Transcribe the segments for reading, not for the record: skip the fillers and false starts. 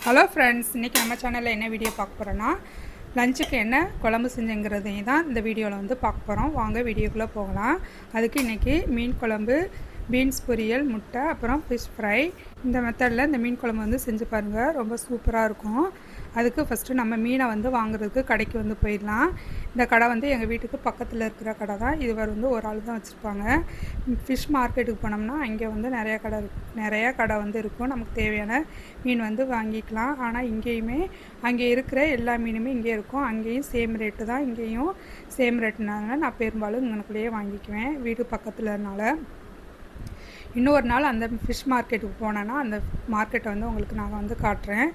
Hello friends, இன்றைக்கி நம்ம சேனலில் என்ன வீடியோ பார்க்க போகிறோன்னா லஞ்சுக்கு என்ன குழம்பு செஞ்சுங்கிறதையும் தான் இந்த வீடியோவில் வந்து பார்க்க போகிறோம். வாங்க வீடியோக்குள்ளே போகலாம். அதுக்கு இன்றைக்கி மீன் குழம்பு, பீன்ஸ் பொரியல், முட்டை, அப்புறம் ஃபிஷ் ஃப்ரை. இந்த மெத்தடில் இந்த மீன் குழம்பு வந்து செஞ்சு பாருங்கள், ரொம்ப சூப்பராக இருக்கும். அதுக்கு ஃபஸ்ட்டு நம்ம மீனை வந்து வாங்குறதுக்கு கடைக்கு வந்து போயிடலாம். இந்த கடை வந்து எங்கள் வீட்டுக்கு பக்கத்தில் இருக்கிற கடை தான். இதுவரை வந்து ஒரு ஆள் தான் வச்சுருப்பாங்க. ஃபிஷ் மார்க்கெட்டுக்கு போனோம்னா அங்கே வந்து நிறையா கடை வந்து இருக்கும். நமக்கு தேவையான மீன் வந்து வாங்கிக்கலாம். ஆனால் இங்கேயுமே அங்கே இருக்கிற எல்லா மீனுமே இங்கே இருக்கும். அங்கேயும் சேம் ரேட்டு தான், இங்கேயும் சேம் ரேட்டுனால நான் பெரும்பாலும் இங்கனக்குள்ளேயே வாங்கிக்குவேன், வீடு பக்கத்துலனால. இன்னொரு நாள் அந்த ஃபிஷ் மார்க்கெட்டுக்கு போனேன்னா அந்த மார்க்கெட்டை வந்து உங்களுக்கு நான் வந்து காட்டுறேன்.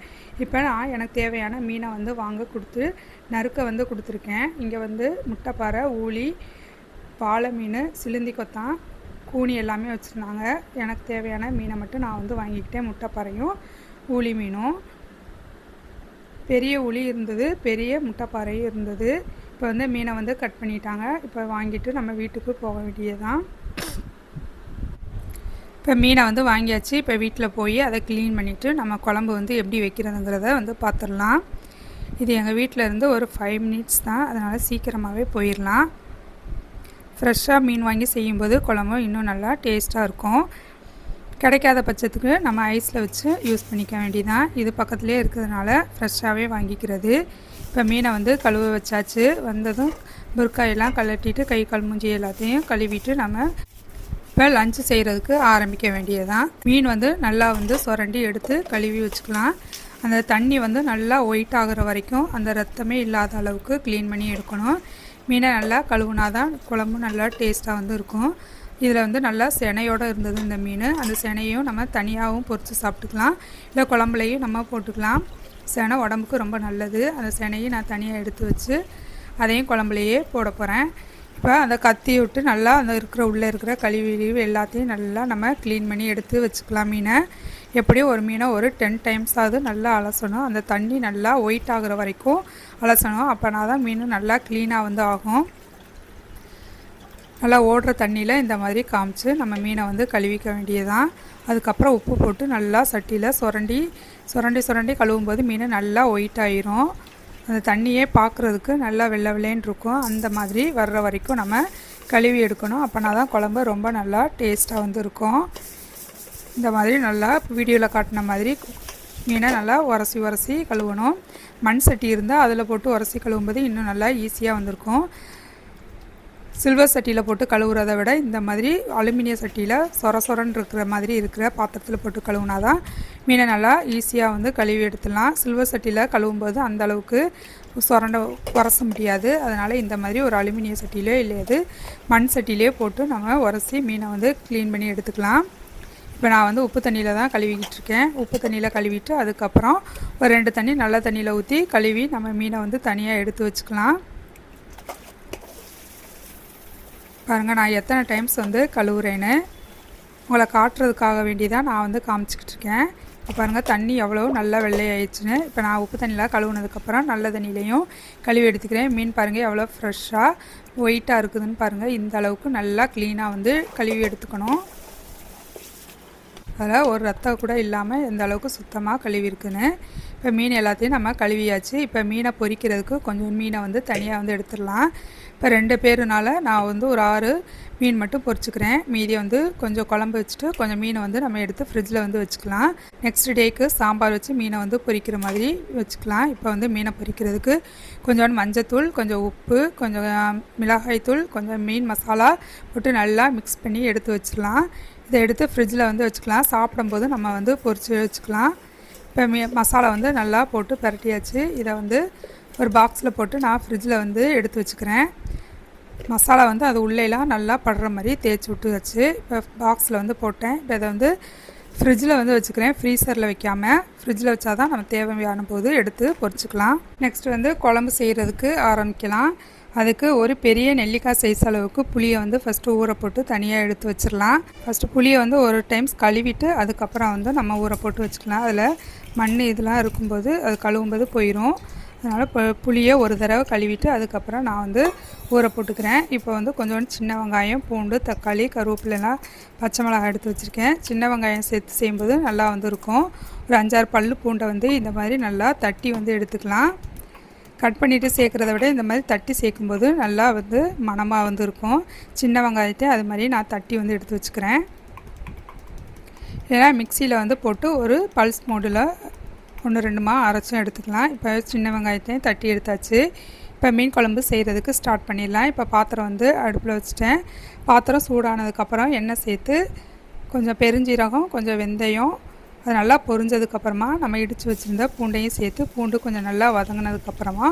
இப்போ நான் எனக்கு தேவையான மீனை வந்து வாங்க கொடுத்து நறுக்க வந்து கொடுத்துருக்கேன். இங்கே வந்து முட்டைப்பாறை, ஊளி, பாலை மீன், சிலுந்தி கொத்தான், கூனி எல்லாமே வச்சுருந்தாங்க. எனக்கு தேவையான மீனை மட்டும் நான் வந்து வாங்கிக்கிட்டேன். முட்டைப்பாறையும் ஊளி மீனும். பெரிய ஊளி இருந்தது, பெரிய முட்டைப்பாறையும் இருந்தது. இப்போ வந்து மீனை வந்து கட் பண்ணிட்டாங்க. இப்போ வாங்கிட்டு நம்ம வீட்டுக்கு போக வேண்டியதுதான். இப்போ மீனை வந்து வாங்கியாச்சு. இப்போ வீட்டில் போய் அதை க்ளீன் பண்ணிவிட்டு நம்ம குழம்பு வந்து எப்படி வைக்கிறதுங்கிறத வந்து பார்த்துடலாம். இது எங்கள் வீட்டில் இருந்து ஒரு 5 மினிட்ஸ் தான், அதனால் சீக்கிரமாகவே போயிடலாம். ஃப்ரெஷ்ஷாக மீன் வாங்கி செய்யும்போது குழம்பு இன்னும் நல்லா டேஸ்ட்டாக இருக்கும். கிடைக்காத பட்சத்துக்கு நம்ம ஐஸில் வச்சு யூஸ் பண்ணிக்க வேண்டியதான். இது பக்கத்துலேயே இருக்கிறதுனால ஃப்ரெஷ்ஷாகவே வாங்கிக்கிறது. இப்போ மீனை வந்து கழுவ வச்சாச்சு. வந்ததும் புர்க்காயெல்லாம் கழட்டிட்டு கை கால் மூஞ்சி எல்லாத்தையும் கழுவிட்டு நம்ம இப்போ லஞ்சு செய்கிறதுக்கு ஆரம்பிக்க வேண்டியதான். மீன் வந்து நல்லா வந்து சுரண்டி எடுத்து கழுவி வச்சுக்கலாம். அந்த தண்ணி வந்து நல்லா ஒயிட் ஆகிற வரைக்கும் அந்த ரத்தமே இல்லாத அளவுக்கு க்ளீன் பண்ணி எடுக்கணும். மீனை நல்லா கழுவுனா தான் குழம்பு நல்லா டேஸ்ட்டாக வந்து இருக்கும். இதில் வந்து நல்லா செனையோடு இருந்தது இந்த மீன். அந்த செனையும் நம்ம தனியாகவும் பொரித்து சாப்பிட்டுக்கலாம், இல்லை குழம்புலையும் நம்ம போட்டுக்கலாம். செனை உடம்புக்கு ரொம்ப நல்லது. அந்த செனையும் நான் தனியாக எடுத்து வச்சு அதையும் குழம்புலையே போட போகிறேன். இப்போ அந்த கத்தி விட்டு நல்லா அந்த உள்ளே இருக்கிற கழிவு எல்லாத்தையும் நல்லா நம்ம க்ளீன் பண்ணி எடுத்து வச்சுக்கலாம். மீனை எப்படியும் ஒரு மீனை ஒரு 10 டைம்ஸாவது நல்லா அலசணும். அந்த தண்ணி நல்லா ஒயிட் ஆகிற வரைக்கும் அலசணும். அப்போனா தான் மீன் நல்லா க்ளீனாக வந்து ஆகும். நல்லா ஓடுற தண்ணியில் இந்த மாதிரி காமிச்சு நம்ம மீனை வந்து கழுவிக்க வேண்டியதான். அதுக்கப்புறம் உப்பு போட்டு நல்லா சட்டியில் சுரண்டி கழுவும் போது மீன் நல்லா ஒயிட் ஆயிரும். அந்த தண்ணியே பார்க்குறதுக்கு நல்லா வெள்ளை வெள்ளைன்னு இருக்கும். அந்த மாதிரி வர்ற வரைக்கும் நம்ம கழுவி எடுக்கணும். அப்போனா தான் குழம்பு ரொம்ப நல்லா டேஸ்ட்டாக வந்து இருக்கும். இந்த மாதிரி நல்லா வீடியோவில் காட்டின மாதிரி மீனை நல்லா உரசி கழுவணும். மண் சட்டி இருந்தால் அதில் போட்டு உரசி கழுவும்போது இன்னும் நல்லா ஈஸியாக வந்திருக்கும். சில்வர் சட்டியில் போட்டு கழுவுறதை விட இந்த மாதிரி அலுமினிய சட்டியில் சொரன்னு இருக்கிற மாதிரி இருக்கிற பாத்திரத்தில் போட்டு கழுவுனா தான் மீனை நல்லா ஈஸியாக வந்து கழுவி எடுத்துடலாம். சில்வர் சட்டியில் கழுவும்போது அந்தளவுக்கு உரச முடியாது. அதனால் இந்த மாதிரி ஒரு அலுமினிய சட்டியிலே இல்லையாது மண் சட்டியிலே போட்டு நம்ம உரசி மீனை வந்து க்ளீன் பண்ணி எடுத்துக்கலாம். இப்போ நான் வந்து உப்பு தண்ணியில் தான் கழுவிக்கிட்டு இருக்கேன். உப்பு தண்ணியில் கழுவிட்டு அதுக்கப்புறம் ஒரு 2 தண்ணி நல்ல தண்ணியில் ஊற்றி கழுவி நம்ம மீனை வந்து தனியாக எடுத்து வச்சுக்கலாம். பாருங்கள், நான் எத்தனை டைம்ஸ் வந்து கழுவுறேன்னு உங்களை காட்டுறதுக்காக வேண்டியதான் நான் வந்து காமிச்சிக்கிட்டு இருக்கேன். இப்போ பாருங்கள், தண்ணி எவ்வளோ நல்லா வெள்ளையாயிடுச்சுன்னு. இப்போ நான் உப்பு தண்ணியில் கழுவுனதுக்கப்புறம் நல்ல தண்ணியிலையும் கழுவி எடுத்துக்கிறேன். மீன் பாருங்கள் எவ்வளோ ஃப்ரெஷ்ஷாக ஒயிட்டாக இருக்குதுன்னு பாருங்கள். இந்த அளவுக்கு நல்லா க்ளீனாக வந்து கழுவி எடுத்துக்கணும். அதில் ஒரு ரத்தம் கூட இல்லாமல் எந்த அளவுக்கு சுத்தமாக கழுவி இருக்குன்னு. இப்போ மீன் எல்லாத்தையும் நம்ம கழுவியாச்சு. இப்போ மீனை பொரிக்கிறதுக்கு கொஞ்சம் மீனை வந்து தனியாக வந்து எடுத்துடலாம். இப்போ 2 பேருனால நான் வந்து ஒரு 6 மீன் மட்டும் பொரிச்சுக்கிறேன். மீதியை வந்து கொஞ்சம் குழம்பு வச்சுட்டு கொஞ்சம் மீனை வந்து நம்ம எடுத்து ஃப்ரிட்ஜில் வந்து வச்சுக்கலாம். நெக்ஸ்ட் டேக்கு சாம்பார் வச்சு மீனை வந்து பொரிக்கிற மாதிரி வச்சுக்கலாம். இப்போ வந்து மீனை பொரிக்கிறதுக்கு கொஞ்சோண்டு மஞ்சத்தூள், கொஞ்சம் உப்பு, கொஞ்சம் மிளகாய்த்தூள், கொஞ்சம் மீன் மசாலா போட்டு நல்லா மிக்ஸ் பண்ணி எடுத்து வச்சிடலாம். இதை எடுத்து ஃப்ரிட்ஜில் வந்து வச்சுக்கலாம். சாப்பிடும்போது நம்ம வந்து பொரித்து வச்சுக்கலாம். இப்போ மசாலா வந்து நல்லா போட்டு பரட்டியாச்சு. இதை வந்து ஒரு பாக்ஸில் போட்டு நான் ஃப்ரிட்ஜில் வந்து எடுத்து வச்சுக்கிறேன். மசாலா வந்து அது உள்ளேலாம் நல்லா படுற மாதிரி தேய்ச்சி விட்டு வச்சு இப்போ பாக்ஸில் வந்து போட்டேன். இப்போ இதை வந்து ஃப்ரிட்ஜில் வந்து வச்சுக்கிறேன். ஃப்ரீசரில் வைக்காமல் ஃப்ரிட்ஜில் வச்சா தான் நம்ம தேவையான போது எடுத்து பொரிச்சிக்கலாம். நெக்ஸ்ட்டு வந்து குழம்பு செய்கிறதுக்கு ஆரம்பிக்கலாம். அதுக்கு ஒரு பெரிய நெல்லிக்காய் சைஸ் அளவுக்கு புளியை வந்து ஃபஸ்ட்டு ஊற போட்டு தனியாக எடுத்து வச்சிடலாம். ஃபஸ்ட்டு புளியை வந்து ஒரு டைம்ஸ் கழுவிட்டு அதுக்கப்புறம் வந்து நம்ம ஊற போட்டு வச்சுக்கலாம். அதில் மண் இதெல்லாம் இருக்கும்போது அது கழுவும்போது போயிடும். அதனால் புளியை ஒரு தடவை கழுவிட்டு அதுக்கப்புறம் நான் வந்து ஊற போட்டுக்கிறேன். இப்போ வந்து கொஞ்சோண்டு சின்ன வெங்காயம், பூண்டு, தக்காளி, கருவேப்பிலைலாம், பச்சை மிளகாய் எடுத்து வச்சுருக்கேன். சின்ன வெங்காயம் சேர்த்து செய்யும்போது நல்லா வந்து இருக்கும். ஒரு 5-6 பல்லு பூண்டை வந்து இந்த மாதிரி நல்லா தட்டி வந்து எடுத்துக்கலாம். கட் பண்ணிவிட்டு சேர்க்குறத விட இந்த மாதிரி தட்டி சேர்க்கும்போது நல்லா வந்து மணமாக வந்து இருக்கும். சின்ன வெங்காயத்தை அது மாதிரி நான் தட்டி வந்து எடுத்து வச்சுக்கிறேன். இல்லைனா மிக்சியில் வந்து போட்டு ஒரு பல்ஸ் மோடில் 1-2 அரைச்சும் எடுத்துக்கலாம். இப்போ சின்ன வெங்காயத்தையும் தட்டி எடுத்தாச்சு. இப்போ மீன் குழம்பு செய்கிறதுக்கு ஸ்டார்ட் பண்ணிடலாம். இப்போ பாத்திரம் வந்து அடுப்பில் வச்சுட்டேன். பாத்திரம் சூடானதுக்கப்புறம் எண்ணெய் சேர்த்து கொஞ்சம் பெருஞ்சீரகம், கொஞ்சம் வெந்தயம், அது நல்லா பொரிஞ்சதுக்கப்புறமா நம்ம இடித்து வச்சுருந்த பூண்டையும் சேர்த்து பூண்டு கொஞ்சம் நல்லா வதங்கினதுக்கப்புறமா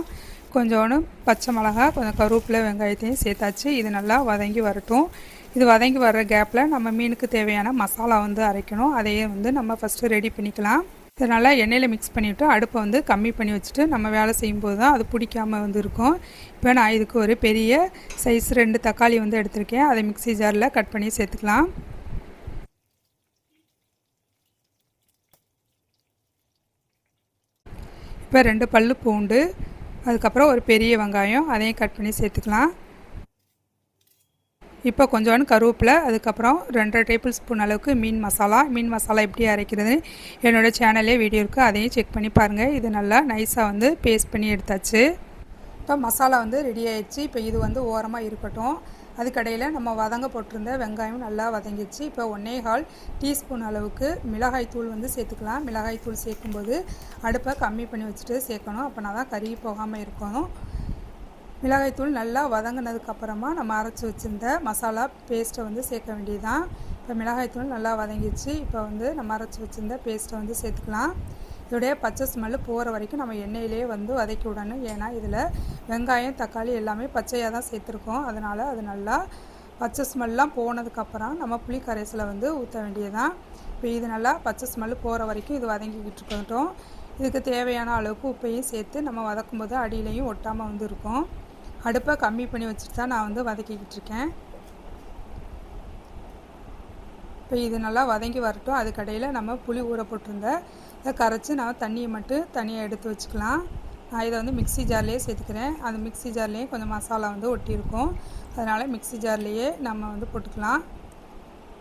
கொஞ்சோண்டு பச்சை மிளகா, கொஞ்சம் கருவேப்பிலை, வெங்காயத்தையும் சேர்த்தாச்சு. இது நல்லா வதங்கி வரட்டும். இது வதங்கி வர்ற கேப்பில் நம்ம மீனுக்கு தேவையான மசாலா வந்து அரைக்கணும். அதையே வந்து நம்ம ஃபஸ்ட்டு ரெடி பண்ணிக்கலாம். இதனால் எண்ணெயில் மிக்ஸ் பண்ணிவிட்டு அடுப்பை வந்து கம்மி பண்ணி வச்சுட்டு நம்ம வேலை செய்யும்போது தான் அது பிடிக்காமல் வந்து இருக்கும். இப்போ நான் இதுக்கு ஒரு பெரிய சைஸ் 2 தக்காளி வந்து எடுத்திருக்கேன். அதை மிக்ஸி ஜாரில் கட் பண்ணி சேர்த்துக்கலாம். இப்போ 2 பல்லு பூண்டு, அதுக்கப்புறம் ஒரு பெரிய வெங்காயம், அதையும் கட் பண்ணி சேர்த்துக்கலாம். இப்போ கொஞ்சோண்டு கருவேப்பிலை, அதுக்கப்புறம் 2.5 டேபிள் ஸ்பூன் அளவுக்கு மீன் மசாலா எப்படி அரைக்கிறதுன்னு என்னோடய சேனல்லே வீடியோ இருக்குது. அதையும் செக் பண்ணி பாருங்கள். இது நல்லா நைஸாக வந்து பேஸ்ட் பண்ணி எடுத்தாச்சு. இப்போ மசாலா வந்து ரெடி ஆயிடுச்சு. இப்போ இது வந்து ஓரமாக இருக்கட்டும். அதுக்கடையில் நம்ம வதங்க போட்டிருந்த வெங்காயம் நல்லா வதங்கிடுச்சு. இப்போ 1.25 டீஸ்பூன் அளவுக்கு மிளகாய் தூள் வந்து சேர்த்துக்கலாம். மிளகாய் தூள் சேர்க்கும்போது அடுப்பை கம்மி பண்ணி வச்சுட்டு சேர்க்கணும். அப்போனா தான் கருகி போகாமல் இருக்கணும். மிளகாய்த்தூள் நல்லா வதங்கினதுக்கப்புறமா நம்ம அரைச்சி வச்சுருந்த மசாலா பேஸ்ட்டை வந்து சேர்க்க வேண்டியதுதான். இப்போ மிளகாய்த்தூள் நல்லா வதங்கிடுச்சு. இப்போ வந்து நம்ம அரைச்சி வச்சுருந்த பேஸ்ட்டை வந்து சேர்த்துக்கலாம். இதோடைய பச்சை ஸ்மெல்லு போகிற வரைக்கும் நம்ம எண்ணெயிலே வந்து வதக்கி விடணும். ஏன்னா இதில் வெங்காயம், தக்காளி எல்லாமே பச்சையாக தான் சேர்த்துருக்கோம். அதனால் அது நல்லா பச்சை ஸ்மெல்லாம் போனதுக்கப்புறம் நம்ம புளி கரைசலை வந்து ஊற்ற வேண்டியதுதான். இப்போ இது நல்லா பச்சை ஸ்மெல்லு போகிற வரைக்கும் இது வதங்கிக்கிட்டு இருக்கட்டும். இதுக்கு தேவையான அளவுக்கு உப்பையும் சேர்த்து நம்ம வதக்கும்போது அடியிலையும் ஒட்டாமல் வந்து இருக்கும். அடுப்பை கம்மி பண்ணி வச்சுட்டு தான் நான் வந்து வதக்கிக்கிட்டு இருக்கேன். இப்போ இது நல்லா வதங்கி வரட்டும். அதுக்கடையில் நம்ம புளி ஊற போட்டிருந்த இதை கரைச்சி நம்ம தண்ணியை மட்டும் தனியாக எடுத்து வச்சுக்கலாம். நான் இதை வந்து மிக்ஸி ஜார்லேயே சேர்த்துக்கிறேன். அந்த மிக்ஸி ஜார்லேயே கொஞ்சம் மசாலா வந்து ஒட்டியிருக்கும். அதனால் மிக்ஸி ஜார்லேயே நம்ம வந்து போட்டுக்கலாம்.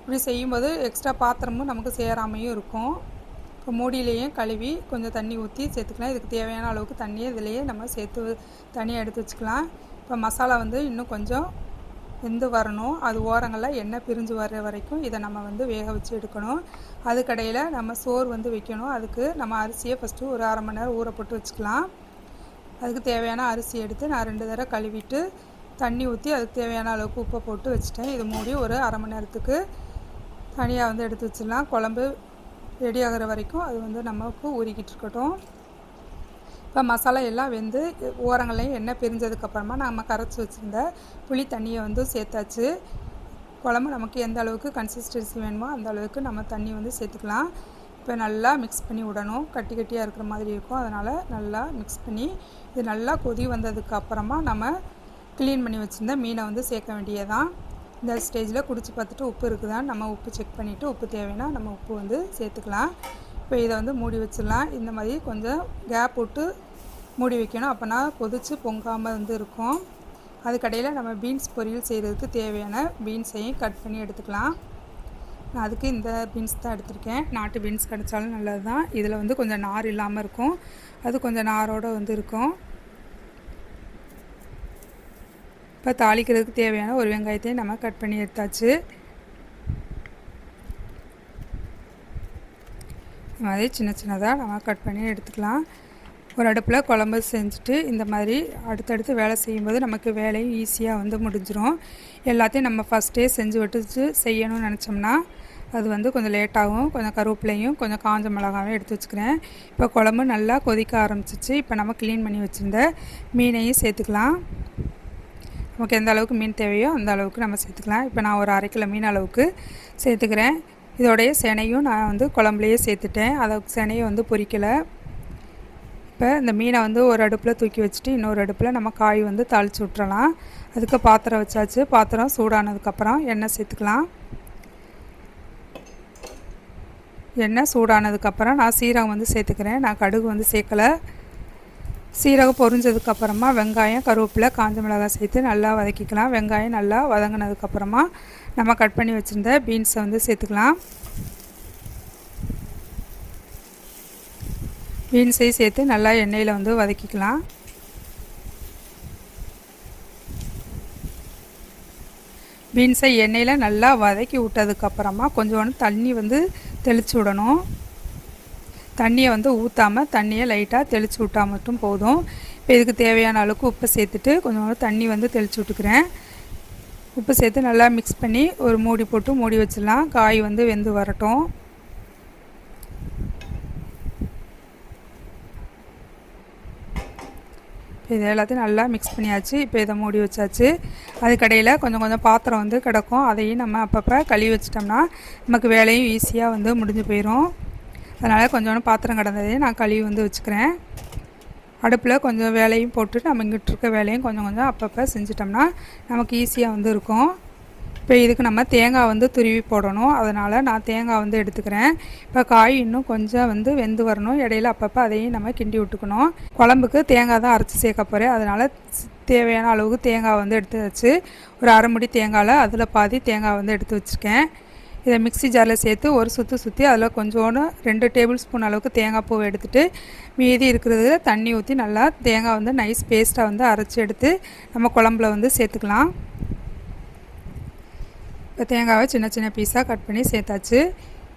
இப்படி செய்யும்போது எக்ஸ்ட்ரா பாத்திரமும் நமக்கு சேராமையும் இருக்கும். இப்போ மூடியிலையும் கழுவி கொஞ்சம் தண்ணி ஊற்றி சேர்த்துக்கலாம். இதுக்கு தேவையான அளவுக்கு தண்ணியை இதிலையே நம்ம சேர்த்து தனியாக எடுத்து வச்சுக்கலாம். இப்போ மசாலா வந்து இன்னும் கொஞ்சம் வெந்து வரணும். அது ஓரங்களில் எண்ணெய் பிரிஞ்சு வர்ற வரைக்கும் இதை நம்ம வந்து வேக வச்சு எடுக்கணும். அதுக்கடையில் நம்ம சோறு வந்து வைக்கணும். அதுக்கு நம்ம அரிசியை ஃபஸ்ட்டு ஒரு 1/2 மணி நேரம் ஊற போட்டு வச்சுக்கலாம். அதுக்கு தேவையான அரிசி எடுத்து நான் 2 தடவை கழுவிட்டு தண்ணி ஊற்றி அதுக்கு தேவையான அளவுக்கு உப்பை போட்டு வச்சுட்டேன். இது மூடி ஒரு 1/2 மணி நேரத்துக்கு தனியாக வந்து எடுத்து வச்சிடலாம். குழம்பு ரெடி ஆகிற வரைக்கும் அது வந்து நமக்கு ஊறிக்கிட்டு இருக்கட்டும். இப்போ மசாலா எல்லாம் வெந்து ஓரங்களையும் எண்ணெய் பிரிஞ்சதுக்கப்புறமா நம்ம கரைச்சி வச்சுருந்த புளி தண்ணியை வந்து சேர்த்தாச்சு. குழம்பு நமக்கு எந்த அளவுக்கு கன்சிஸ்டன்சி வேணுமோ அந்த அளவுக்கு நம்ம தண்ணி வந்து சேர்த்துக்கலாம். இப்போ நல்லா மிக்ஸ் பண்ணி விடணும். கட்டி கட்டியாக இருக்கிற மாதிரி இருக்கும். அதனால் நல்லா மிக்ஸ் பண்ணி இது நல்லா கொதி வந்ததுக்கப்புறமா நம்ம க்ளீன் பண்ணி வச்சுருந்த மீனை வந்து சேர்க்க வேண்டியதான். இந்த ஸ்டேஜில் குடிச்சு பார்த்துட்டு உப்பு இருக்குதான்னு நம்ம உப்பு செக் பண்ணிவிட்டு உப்பு தேவைன்னா நம்ம உப்பு வந்து சேர்த்துக்கலாம். இப்போ இதை வந்து மூடி வச்சிடலாம். இந்த மாதிரி கொஞ்சம் கேப் விட்டு மூடி வைக்கணும். அப்போனா கொதித்து பொங்காமல் வந்து இருக்கும். அதுக்கடையில் நம்ம பீன்ஸ் பொரியல் செய்கிறதுக்கு தேவையான பீன்ஸையும் கட் பண்ணி எடுத்துக்கலாம். நான் அதுக்கு இந்த பீன்ஸ் தான் எடுத்திருக்கேன். நாட்டு பீன்ஸ் கிடைச்சாலும் நல்லது தான். இதில் வந்து கொஞ்சம் நார் இல்லாமல் இருக்கும். அது கொஞ்சம் நாரோடு வந்து இருக்கும். இப்போ தாளிக்கிறதுக்கு தேவையான ஒரு வெங்காயத்தையும் நம்ம கட் பண்ணி எடுத்தாச்சு. இந்த மாதிரி சின்ன சின்னதாக நம்ம கட் பண்ணி எடுத்துக்கலாம். ஒரு அடுப்பில் குழம்பு செஞ்சுட்டு இந்த மாதிரி அடுத்தடுத்து வேலை செய்யும்போது நமக்கு வேலையும் ஈஸியாக வந்து முடிஞ்சிடும். எல்லாத்தையும் நம்ம ஃபஸ்ட்டே செஞ்சு விட்டு செய்யணும்னு நினச்சோம்னா அது வந்து கொஞ்சம் லேட்டாகும். கொஞ்சம் கருவேப்பிலையும் கொஞ்சம் காஞ்ச மிளகாவும் எடுத்து வச்சுக்கிறேன். இப்போ குழம்பு நல்லா கொதிக்க ஆரம்பிச்சிச்சு. இப்போ நம்ம க்ளீன் பண்ணி வச்சுருந்த மீனையும் சேர்த்துக்கலாம். நமக்கு எந்த அளவுக்கு மீன் தேவையோ அந்த அளவுக்கு நம்ம சேர்த்துக்கலாம். இப்போ நான் ஒரு 1/2 கிலோ மீன் அளவுக்கு சேர்த்துக்கிறேன். இதோடைய செனையும் நான் வந்து குழம்புலையே சேர்த்துட்டேன். அதை செனையை வந்து பொரிக்கலை. இப்போ இந்த மீனை வந்து ஒரு அடுப்பில் தூக்கி வச்சுட்டு இன்னொரு அடுப்பில் நம்ம காய் வந்து தாளித்து விட்டுறலாம். அதுக்கு பாத்திரம் வச்சாச்சு. பாத்திரம் சூடானதுக்கப்புறம் எண்ணெய் சேர்த்துக்கலாம். எண்ணெய் சூடானதுக்கப்புறம் நான் சீரகம் வந்து சேர்த்துக்கிறேன். நான் கடுகு வந்து சேர்க்கலை. சீரகம் பொரிஞ்சதுக்கப்புறமா வெங்காயம், கருவேப்பிலை, காஞ்ச மிளகாய் சேர்த்து நல்லா வதக்கிக்கலாம். வெங்காயம் நல்லா வதங்கினதுக்கப்புறமா நம்ம கட் பண்ணி வச்சுருந்த பீன்ஸை வந்து சேர்த்துக்கலாம். பீன்ஸையும் சேர்த்து நல்லா எண்ணெயில் வந்து வதக்கிக்கலாம். பீன்ஸை எண்ணெயில் நல்லா வதக்கி விட்டதுக்கப்புறமா கொஞ்சோண்டு தண்ணி வந்து தெளித்து விடணும். தண்ணியை வந்து ஊற்றாமல் தண்ணியை லைட்டாக தெளித்து விட்டால் மட்டும் போதும். இப்போ இதுக்கு தேவையான அளவுக்கு உப்பை சேர்த்துட்டு கொஞ்சோண்டு தண்ணி வந்து தெளித்து விட்டுக்கிறேன். உப்பு சேர்த்து நல்லா மிக்ஸ் பண்ணி ஒரு மூடி போட்டு மூடி வச்சிடலாம். காய் வந்து வெந்து வரட்டும். இது எல்லாத்தையும் நல்லா மிக்ஸ் பண்ணியாச்சு. இப்போ இதை மூடி வச்சாச்சு. அதுக்கடையில் கொஞ்சம் கொஞ்சம் பாத்திரம் வந்து கிடக்கும். அதையும் நம்ம அப்பப்போ கழுவி வச்சிட்டோம்னா நமக்கு வேலையும் ஈஸியாக வந்து முடிஞ்சு போயிடும். அதனால் கொஞ்சோண்டு பாத்திரம் கிடந்ததையும் நான் கழுவி வந்து வச்சுக்கிறேன். அடுப்பில் கொஞ்சம் வேலையும் போட்டு நம்ம இங்கிட்டு இருக்க வேலையும் கொஞ்சம் கொஞ்சம் அப்பப்போ செஞ்சிட்டோம்னா நமக்கு ஈஸியாக வந்து இருக்கும். இப்போ இதுக்கு நம்ம தேங்காய் வந்து துருவி போடணும். அதனால் நான் தேங்காய் வந்து எடுத்துக்கிறேன். இப்போ காய் இன்னும் கொஞ்சம் வந்து வெந்து வரணும். இடையில அப்பப்போ அதையும் நம்ம கிண்டி விட்டுக்கணும். குழம்புக்கு தேங்காய் தான் அரைச்சி சேர்க்க போகிறேன். அதனால் தேவையான அளவுக்கு தேங்காய் வந்து எடுத்து வச்சு ஒரு அரை முடி தேங்காயில் அதில் பாதி தேங்காய் வந்து எடுத்து வச்சுருக்கேன். இதை மிக்ஸி ஜாரில் சேர்த்து ஒரு சுற்றி அதில் கொஞ்சோண்டு 2 டேபிள் ஸ்பூன் அளவுக்கு தேங்காய் பூவை எடுத்துகிட்டு மீதி இருக்கிறது தண்ணி ஊற்றி நல்லா தேங்காய் வந்து நைஸ் பேஸ்ட்டாக வந்து அரைச்சி எடுத்து நம்ம குழம்புல வந்து சேர்த்துக்கலாம். இப்போ தேங்காவை சின்ன சின்ன பீஸாக கட் பண்ணி சேர்த்தாச்சு.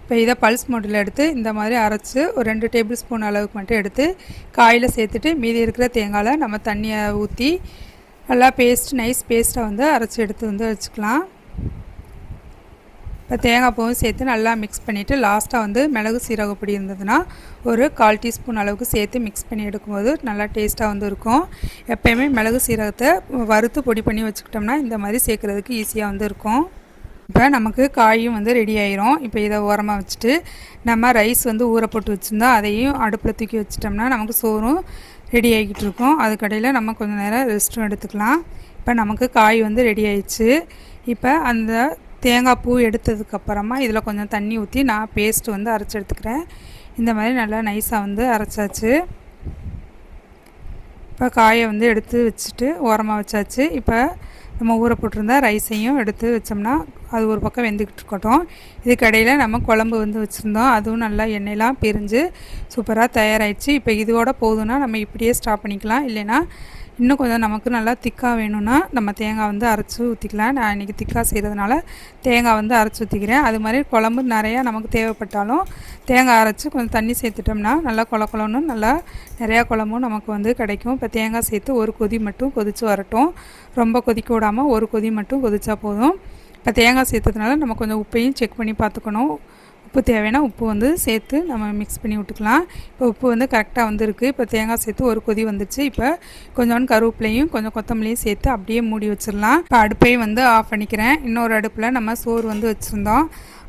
இப்போ இதை பல்ஸ் மோட்டில் எடுத்து இந்த மாதிரி அரைச்சி ஒரு 2 டேபிள் ஸ்பூன் அளவுக்கு மட்டும் எடுத்து காயில் சேர்த்துட்டு மீதி இருக்கிற தேங்காயில் நம்ம தண்ணியை ஊற்றி நல்லா நைஸ் பேஸ்ட்டாக வந்து அரைச்சி எடுத்து வந்து வச்சுக்கலாம். இப்போ தேங்காய் பூவும் சேர்த்து நல்லா மிக்ஸ் பண்ணிவிட்டு லாஸ்ட்டாக வந்து மிளகு சீரக பொடி இருந்ததுன்னா ஒரு 1/4 டீஸ்பூன் அளவுக்கு சேர்த்து மிக்ஸ் பண்ணி எடுக்கும்போது நல்லா டேஸ்ட்டாக வந்து இருக்கும். எப்போயுமே மிளகு சீரகத்தை வறுத்து பொடி பண்ணி வச்சுக்கிட்டோம்னா இந்த மாதிரி சேர்க்குறதுக்கு ஈஸியாக வந்து இருக்கும். இப்போ நமக்கு காயும் வந்து ரெடி ஆயிரும். இப்போ இதை ஓரமாக வச்சுட்டு நம்ம ரைஸ் வந்து ஊற போட்டு வச்சுருந்தோம். அதையும் அடுப்பில் தூக்கி வச்சிட்டோம்னா நமக்கு சோறும் ரெடி ஆகிக்கிட்டு இருக்கும். அதுக்கடையில் நம்ம கொஞ்சம் நேரம் ரெஸ்ட்டும் எடுத்துக்கலாம். இப்போ நமக்கு காய் வந்து ரெடி ஆயிடுச்சு. இப்போ அந்த தேங்காய் பூ எடுத்ததுக்கப்புறமா இதில் கொஞ்சம் தண்ணி ஊற்றி நான் பேஸ்ட்டு வந்து அரைச்சி எடுத்துக்கிறேன். இந்த மாதிரி நல்லா நைஸாக வந்து அரைச்சாச்சு. இப்போ காயை வந்து எடுத்து வச்சுட்டு ஓரமாக வச்சாச்சு. இப்போ நம்ம ஊற போட்டிருந்தா ரைஸையும் எடுத்து வச்சோம்னா அது ஒரு பக்கம் வெந்துக்கிட்டு இருக்கட்டும். இதுக்கடையில் நம்ம குழம்பு வந்து வச்சுருந்தோம். அதுவும் நல்லா எண்ணெயெலாம் பிரிஞ்சு சூப்பராக தயாராகிடுச்சு. இப்போ இதோட போதும்னா நம்ம இப்படியே ஸ்டாப் பண்ணிக்கலாம். இல்லைன்னா இன்னும் கொஞ்சம் நமக்கு நல்லா திக்காக வேணும்னா நம்ம தேங்காய் வந்து அரைச்சி ஊற்றிக்கலாம். நான் இன்றைக்கி திக்காக செய்கிறதுனால தேங்காய் வந்து அரைச்சி ஊற்றிக்கிறேன். அது மாதிரி குழம்பு நிறையா நமக்கு தேவைப்பட்டாலும் தேங்காய் அரைச்சி கொஞ்சம் தண்ணி சேர்த்துட்டோம்னா நல்லா குழன்னு நல்லா நிறையா குழம்பும் நமக்கு வந்து கிடைக்கும். இப்போ தேங்காய் சேர்த்து ஒரு கொதி மட்டும் கொதித்து வரட்டும். ரொம்ப கொதிக்க விடாமல் ஒரு கொதி மட்டும் கொதிச்சா போதும். இப்போ தேங்காய் சேர்த்ததுனால நம்ம கொஞ்சம் உப்பையும் செக் பண்ணி பார்த்துக்கணும். உப்பு தேவைன்னா உப்பு வந்து சேர்த்து நம்ம மிக்ஸ் பண்ணி விட்டுக்கலாம். இப்போ உப்பு வந்து கரெக்டாக வந்துருக்கு. இப்போ தேங்காய் சேர்த்து ஒரு கொதி வந்துடுச்சு. இப்போ கொஞ்சோண்டு கருவேப்பிலையும் கொஞ்சம் கொத்தமல்லியும் சேர்த்து அப்படியே மூடி வச்சிடலாம். இப்போ அடுப்பையும் வந்து ஆஃப் பண்ணிக்கிறேன். இன்னொரு அடுப்பில் நம்ம சோறு வந்து வச்சுருந்தோம்.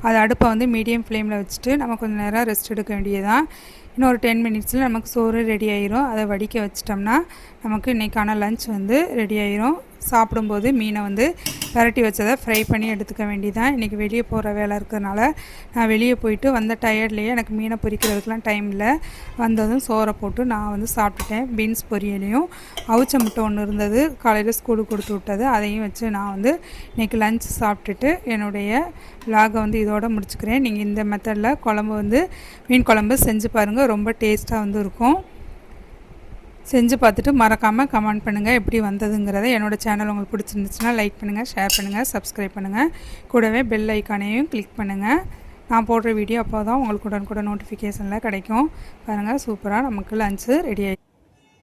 அது அடுப்பை வந்து மீடியம் ஃப்ளேமில் வச்சுட்டு நம்ம கொஞ்சம் நேரம் ரெஸ்ட் எடுக்க வேண்டியதான். இன்னொரு 10 மினிட்ஸில் நமக்கு சோறு ரெடி ஆயிரும். அதை வடிக்க வச்சிட்டோம்னா நமக்கு இன்றைக்கான லஞ்ச் வந்து ரெடி ஆயிரும். சாப்பிடும்போது மீனை வந்து பரட்டி வச்சதை ஃப்ரை பண்ணி எடுத்துக்க வேண்டியதான். இன்றைக்கி வெளியே போகிற வேலை இருக்கிறதுனால நான் வெளியே போயிட்டு வந்த டயர்ட்லேயே எனக்கு மீனை பொரிக்கிறதுக்கெலாம் டைம் இல்லை. வந்ததும் சோறை போட்டு நான் வந்து சாப்பிட்டுட்டேன். பீன்ஸ் பொரியலையும் அவிச்ச முட்டை ஒன்று இருந்தது காலையில் ஸ்கூலுக்கு கொடுத்து விட்டது, அதையும் வச்சு நான் வந்து இன்றைக்கி லஞ்ச் சாப்பிட்டுட்டு என்னுடைய விலாகை வந்து இதோட முடிச்சுக்கிறேன். நீங்கள் இந்த மெத்தடில் குழம்பு வந்து மீன் குழம்பு செஞ்சு பாருங்கள். ரொம்ப டேஸ்ட்டாக வந்து இருக்கும். செஞ்சு பார்த்துட்டு மறக்காமல் கமெண்ட் பண்ணுங்கள் எப்படி வந்ததுங்கிறத. என்னோடய சேனல் உங்களுக்கு பிடிச்சிருந்துச்சுன்னா லைக் பண்ணுங்கள், ஷேர் பண்ணுங்கள், சப்ஸ்கிரைப் பண்ணுங்கள். கூடவே பெல் ஐக்கானையும் கிளிக் பண்ணுங்கள். நான் போடுற வீடியோ அப்போ தான் உங்களுக்கு உடனுக்குடன் நோட்டிஃபிகேஷனில் கிடைக்கும். பாருங்கள், சூப்பராக நமக்கு லஞ்சு ரெடி ஆகி